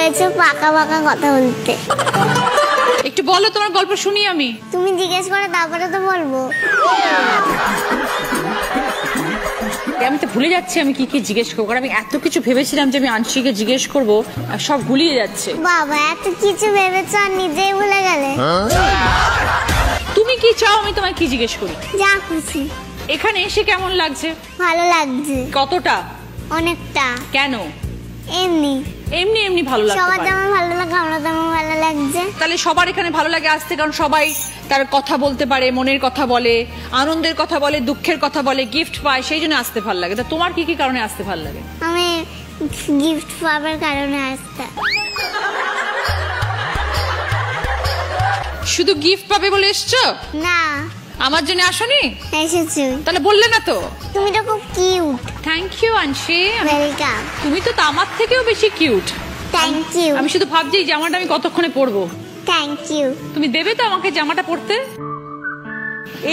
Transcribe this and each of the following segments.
বলেছে পাকা পাকা কথা বলতে। একটু বলো, তোমার গল্প শুনি আমি। তুমি জিজ্ঞেস করে তারপরে তো বলবো। আমি তো ভুলে যাচ্ছি আমি কি কি জিজ্ঞেস করবো, কারণ আমি এত কিছু ভেবেছিলাম যে আমি আনশিকে জিজ্ঞেস করবো, সব গুলিয়ে যাচ্ছে। বাবা এত কিছু ভেবেছো আর নিজেই ভুলে গেলে। তুমি কি চাও আমি তোমায় কি জিজ্ঞেস করি? যা খুশি। এখানে এসে কেমন লাগছে? ভালো লাগছে। কতটা? অনেকটা। কেন? এমনি এমনি এমনি ভালো লাগছে। সবার যেমন ভালো লাগে আমার তেমন ভালো লাগছে। তাহলে সবার এখানে ভালো লাগে আসতে, কারণ সবাই তার কথা বলতে পারে, মনের কথা বলে, আনন্দের কথা বলে, দুঃখের কথা বলে, গিফট পায়, সেই জন্য আসতে ভালো লাগে। তা তোমার কি কি কারণে আসতে ভালো লাগে? আমি গিফট পাওয়ার কারণে আসতে। শুধু গিফট পাবে বলে এসছো? না। আমার জন্য আসোনি? এসেছি। তাহলে বললে না তো। তুমি তো খুব cute. Thank you Anshi. Welcome. তুমি তো আমার থেকেও বেশি কিউট। Thank you. আমি শুধু ভাবছি এই জামাটা আমি কতক্ষণে পরবো। Thank you. তুমি দেবে তো আমাকে জামাটা পরতে?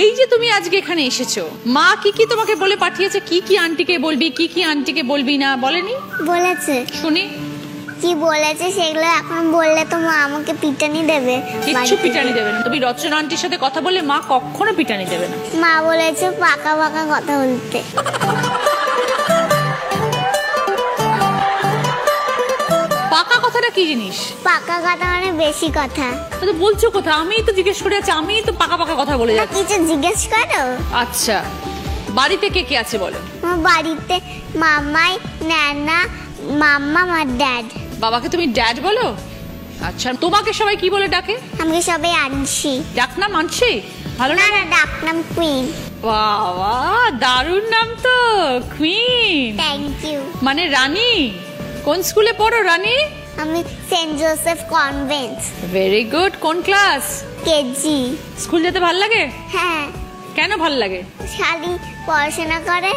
এই যে তুমি আজকে এখানে এসেছো, মা কি কি তোমাকে বলে পাঠিয়েছে? কি কি আন্টিকে বলবি, কি কি আন্টিকে বলবি না, বলেনি? বলেছে। শুনি। কি বলেছে সেগুলো এখন বললে তো মা আমাকে পিটানি দেবে। কিচ্ছু পিটানি দেবে না। তুমি রচনা আন্টির সাথে কথা বললে মা কখনো পিটানি দেবে না। মা বলেছে পাকা পাকা কথা বলতে। পাকা কথাটা কি জিনিস? পাকা কথা মানে বেশি কথা। তো বলছো কথা, আমি তো জিজ্ঞেস করে আছি, আমি তো পাকা পাকা কথা বলে যাচ্ছি। কিছু জিজ্ঞেস করো। আচ্ছা, বাড়িতে কে কে আছে বলো? আমার বাড়িতে মামাই, নানা, মাম্মা, আর ড্যাড। বাবাকে তুমি ড্যাড বলো? আচ্ছা, তোমাকে সবাই কি বলে ডাকে? আমাকে সবাই আনছি। ডাকনাম আনছি? ভালো না না? না, ডাকনাম কুইন। বাবা দারুণ নাম তো, কুইন। Thank you. মানে রানী। কোন স্কুলে পড়ো রানী? আমি saint Joseph convent. Very good. কোন ক্লাস? কেজি। স্কুল যেতে ভাল লাগে? হ্যাঁ। কেন ভাল লাগে? শালি পড়াশোনা করে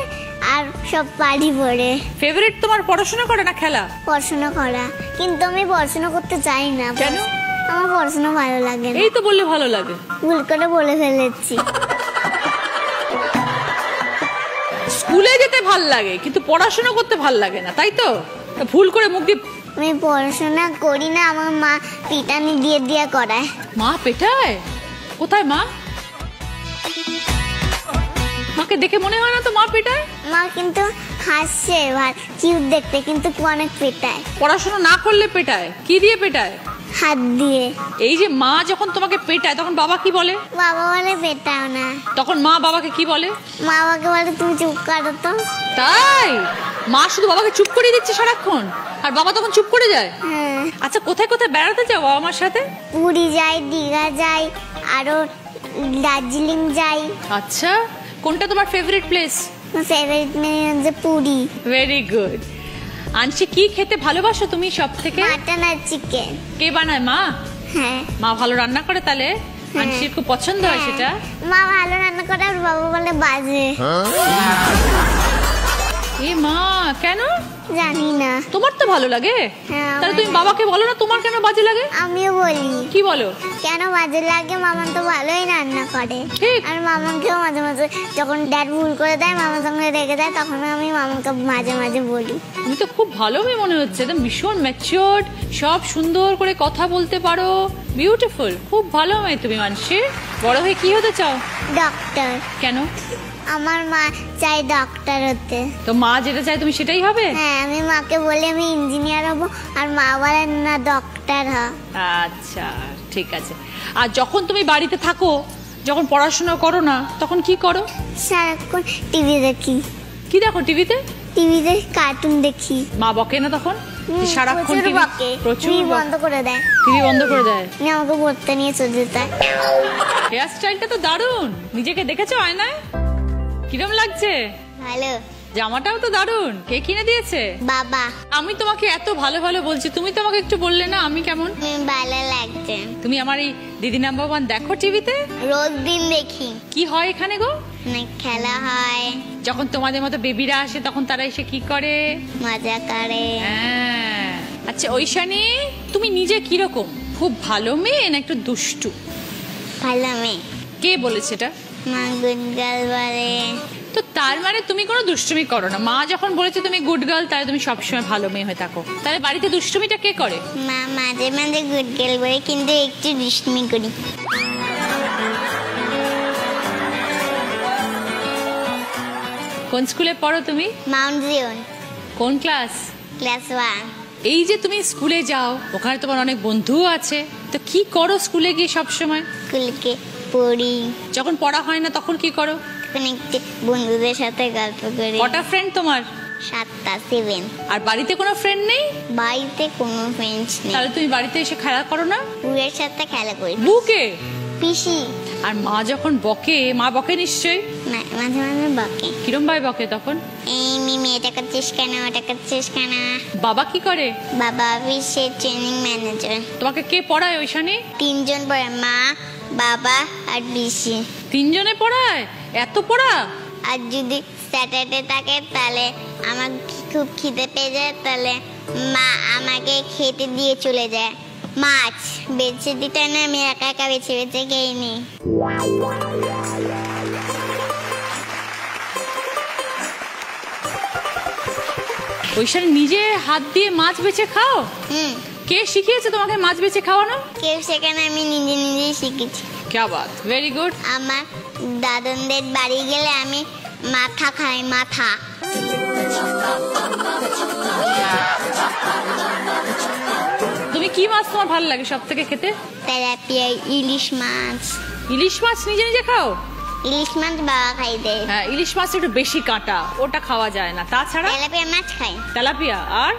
আর সব বাড়ি পড়ে। ফেভারিট তোমার পড়াশোনা করে না খেলা? পড়াশোনা করা, কিন্তু আমি পড়াশোনা করতে চাই না। কেন? আমার পড়াশোনা ভালো লাগে না। এই তো বললে ভালো লাগে। ভুল করে বলে ফেলেছি। স্কুলে যেতে ভাল লাগে কিন্তু পড়াশোনা করতে ভাল লাগে না, তাই তো? ভুল করে মুখ দিয়ে। আমি পড়াশোনা করি না, আমার মা পিটানি দিয়ে দিয়ে করায়। মা পেটায়? কোথায় মা? মাকে দেখে মনে হয় না তো মা পেটায়। মা কিন্তু হাসছে, কিউট দেখতে, কিন্তু অনেক পেটায়। পড়াশোনা না করলে পেটায়? কি দিয়ে পেটায়? হাত দিয়ে। এই যে মা যখন তোমাকে পেটায় তখন বাবা কি বলে? বাবা বলে পেটাও না। তখন মা বাবাকে কি বলে? মা বাবাকে বলে তুমি চুপ করো তো। তাই? মা শুধু বাবাকে চুপ করিয়ে দিচ্ছে সারাক্ষণ, আর বাবা তখন চুপ করে যায়? হ্যাঁ। আচ্ছা, কোথায় কোথায় বেড়াতে যাও বাবা মার সাথে? পুরী যাই, দীঘা যাই, আরো দার্জিলিং যাই। আচ্ছা, কোনটা তোমার ফেভারিট প্লেস? ফেভারিট হচ্ছে পুরী। Very good. আনশি, কি খেতে ভালোবাসো তুমি সব থেকে? মাটন আর চিকেন। কে বানায়? মা? হ্যাঁ। মা ভালো রান্না করে তাহলে? আনশির খুব পছন্দ হয় সেটা? মা ভালো রান্না করে আর বাবা বলে বাজে। এ মা, কেন? জানি না। তোমার তো ভালো লাগে। হ্যাঁ। তাহলে তুমি বাবাকে বলো না তোমার কেন বাজে লাগে? আমিও বলি। কি বলো? কেন বাজে লাগে, মামা তো ভালোই রান্না করে। ঠিক। আর মামাকেও মাঝে মাঝে যখন ড্যাড ভুল করে দেয়, মামার সঙ্গে রেগে দেয়, তখন আমি মামাকে মাঝে মাঝে বলি। তুমি তো খুব ভালো মেয়ে মনে হচ্ছে, একদম ভীষণ ম্যাচিওরড, সব সুন্দর করে কথা বলতে পারো, বিউটিফুল, খুব ভালো মেয়ে তুমি। মানসি, বড় হয়ে কি হতে চাও? ডক্টর। কেন? আমার মা চাই ডক্টর হতে। তো মা যেটা চায় তুমি সেটাই হবে? হ্যাঁ, আমি মাকে বলি আমি ইঞ্জিনিয়ার হব, আর মা বলেন না ডক্টর হ। আচ্ছা, ঠিক আছে। আর যখন তুমি বাড়িতে থাকো, যখন পড়াশোনা করো না, তখন কি করো? সারাক্ষণ টিভি দেখি। কি দেখো টিভিতে? টিভিতে কার্টুন দেখি। মা বকে না তখন? সারাক্ষণ প্রচুর বকে। প্রচুর টিভি বন্ধ করে দেয়। টিভি বন্ধ করে দেয়? আমাকে পড়তে নিয়ে চলে যেতে হয়। হেয়ার স্টাইলটা তো দারুণ। নিজেকে দেখেছো আয়নায়? কিরম লাগছে? ভালো। জামাটাও তো দারুণ। কে কিনে দিয়েছে? বাবা। আমি তোমাকে এত ভালো ভালো বলছি, তুমি তো আমাকে একটু বললে না আমি কেমন? ভালো লাগছে। তুমি আমার এই দিদি নাম্বার 1 দেখো টিভিতে? রোজ দিন দেখি। কি হয় এখানে গো? অনেক খেলা হয়। যখন তোমাদের মতো বেবিরা আসে তখন তারা এসে কি করে? মজা করে। হ্যাঁ। আচ্ছা ঐশানী, তুমি নিজে কিরকম? খুব ভালো মেয়ে না একটু দুষ্টু? ভালো মেয়ে। কে বলেছে এটা? মা গুড গার্ল বলে। তো তার মানে তুমি কোনো দুষ্টুমি করো না। মা যখন বলেছে তুমি গুড গার্ল, তাহলে তুমি সবসময় ভালো মেয়ে হয়ে থাকো। তাহলে বাড়িতে দুষ্টুমিটা কে করে? মা মাঝে মাঝে গুড গার্ল বলে, কিন্তু একটু দুষ্টুমি করি। কোন স্কুলে পড়ো তুমি? মাউন্ট জিয়ন, কোন ক্লাস? ক্লাস 1। এই যে তুমি স্কুলে যাও, ওখানে তোমার অনেক বন্ধু আছে, তো কি করো স্কুলে গিয়ে সব সময়? স্কুলকে পড়ি, যখন পড়া হয় না তখন কি করো? তখন একটু বন্ধুদের সাথে গল্প করি। কটা ফ্রেন্ড তোমার? 7টা 7। আর বাড়িতে কোনো ফ্রেন্ড নেই? বাড়িতে কোনো ফ্রেন্ডস নেই। তাহলে তুমি বাড়িতে এসে খেলা করো না? বুয়ের সাথে খেলা করি। বুকে? পিসি। আর মা যখন বকে, মা বকে নিশ্চয়ই? না, মাঝে মাঝে বকে। কিরম ভাই বকে তখন? এই মিমি এটা করছিস কেন, ওটা করছিস কেন। বাবা কি করে? বাবা অফিসের ট্রেনিং ম্যানেজার। তোমাকে কে পড়ায় ওইখানে? 3 জন পড়ে, মা, বাবা আর পিসি। 3 জনে পড়ায়? এত পড়া? আর যদি স্যাটারডে থাকে তাহলে আমার খুব খিদে পেয়ে যায়, তাহলে মা আমাকে খেতে দিয়ে চলে যায়। মাছ বেছে দিতে না, আমি একা একা বেছে বেছে খেয়ে নিই। ওইখানে নিজে হাত দিয়ে মাছ বেছে খাও? কে শিখিয়েছে তোমাকে মাছ বেছে খাওয়ানো? কেউ সেখানে, আমি নিজে নিজেই শিখেছি। ক্যা বাত, ভেরি গুড। আমার দাদনদের বাড়ি গেলে আমি মাথা খাই, মাথা। তুমি কি মাছ তোমার ভালো লাগে সব থেকে খেতে? তেলাপিয়া, ইলিশ মাছ। ইলিশ মাছ নিজে নিজে খাও? ইলিশ মাছ বাবা খাই দেয়। হ্যাঁ, ইলিশ মাছ একটু বেশি কাঁটা, ওটা খাওয়া যায় না। তাছাড়া? তেলাপিয়া মাছ খাই। তেলাপিয়া আর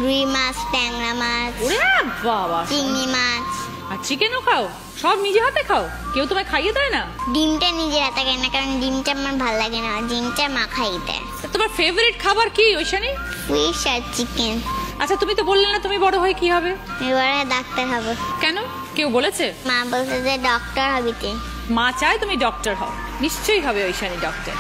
রুই মাছ, ট্যাংরা মাছ, ওরে বাবা, চিংড়ি মাছ। আর চিকেনও খাও? সব নিজে হাতে খাও? কেউ তোমায় খাইয়ে দেয় না? ডিমটা নিজে হাতে খাই না, কারণ ডিমটা আমার ভালো লাগে না, ডিমটা মা খাই দেয়। তোমার ফেভারিট খাবার কি ওইখানে? ফিশ আর চিকেন। আচ্ছা, তুমি তো বললে না তুমি বড় হয়ে কি হবে? এবারে ডাক্তার হবো। কেন, কেউ বলেছে? মা বলছে যে ডক্টর হবি তুই। মা চায় তুমি ডক্টর হও, নিশ্চয়ই হবে ওইখানে ডক্টর।